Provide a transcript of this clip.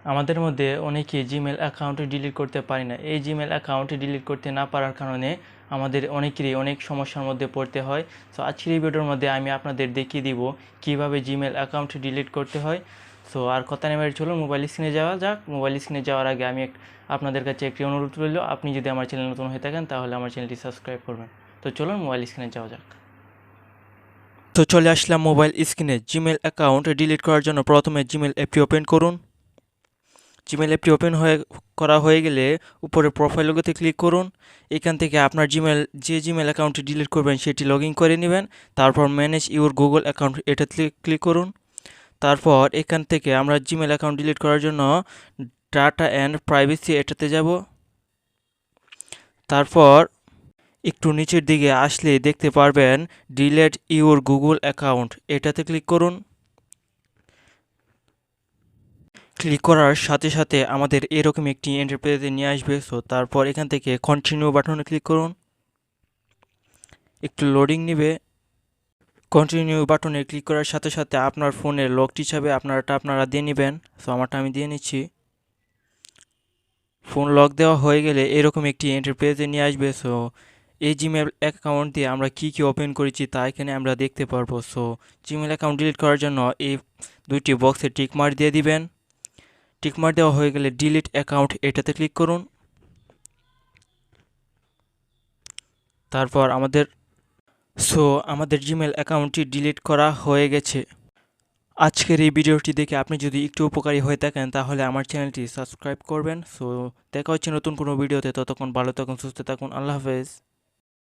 আমাদের মধ্যে অনেকেই জিমেল অ্যাকাউন্ট ডিলিট করতে পারি না। এই জিমেল অ্যাকাউন্ট ডিলিট করতে না পারার কারণে আমাদের অনেকেরই অনেক সমস্যার মধ্যে পড়তে হয়। সো আজকের এই ভিডিওর মধ্যে আমি আপনাদের দেখিয়ে দিব কিভাবে জিমেল অ্যাকাউন্ট ডিলিট করতে হয়। সো আর কথা নেই, চলুন মোবাইল স্ক্রিনে যাওয়া যাক। মোবাইল স্ক্রিনে যাওয়ার আগে আমি আপনাদের কাছে একটি অনুরোধ রইল, আপনি যদি আমার চ্যানেল নতুন হয়ে থাকেন তাহলে আমার চ্যানেলটি সাবস্ক্রাইব করবেন। তো চলুন মোবাইল স্ক্রিনে যাওয়া যাক। তো চলে আসলাম মোবাইল স্ক্রিনে। জিমেল অ্যাকাউন্ট ডিলিট করার জন্য প্রথমে জিমেল অ্যাপটি ওপেন করুন। জিমেল অ্যাপটি ওপেন করা হয়ে গেলে উপরে প্রোফাইল লোগোতে ক্লিক করুন। এখান থেকে আপনার যে জিমেল অ্যাকাউন্টটি ডিলিট করবেন সেটি লগ ইন করে নেবেন। তারপর ম্যানেজ ইউর গুগল অ্যাকাউন্ট এটাতে ক্লিক করুন। তারপর এখান থেকে আমরা জিমেল অ্যাকাউন্ট ডিলিট করার জন্য ডাটা অ্যান্ড প্রাইভেসি এটাতে যাব। তারপর একটু নিচের দিকে আসলে দেখতে পারবেন ডিলিট ইউর গুগল অ্যাকাউন্ট এটাতে ক্লিক করুন। ক্লিক করার সাথে সাথে আমাদের এরকম একটি ইন্টারফেসে নিয়ে আসবে। সো তারপর এখান থেকে কন্টিনিউ বাটনে ক্লিক করুন। একটু লোডিং নেবে। কন্টিনিউ বাটনে ক্লিক করার সাথে সাথে আপনার ফোনের লকটি হিসাবে আপনারা দিয়ে নেবেন। সো আমারটা আমি দিয়ে নিচ্ছি। ফোন লক দেওয়া হয়ে গেলে এরকম একটি ইন্টারফেসে নিয়ে আসবে। সো এই জিমেল অ্যাকাউন্ট দিয়ে আমরা কি ওপেন করেছি তা এখানে আমরা দেখতে পারবো। সো জিমেল অ্যাকাউন্ট ডিলিট করার জন্য এই দুইটি বক্সে টিক মার্ক দিয়ে দিবেন। টিক মার্ক দেওয়া হয়ে গেলে ডিলিট অ্যাকাউন্ট এটাতে ক্লিক করুন। তারপর আমাদের জিমেল অ্যাকাউন্টটি ডিলিট করা হয়ে গেছে। আজকের এই ভিডিওটি দেখে আপনি যদি একটু উপকারী হয়ে থাকেন তাহলে আমার চ্যানেলটি সাবস্ক্রাইব করবেন। সো দেখা হচ্ছে নতুন কোনো ভিডিওতে, ততক্ষণ ভালো থাকুন, সুস্থ থাকুন, আল্লাহ হাফেজ।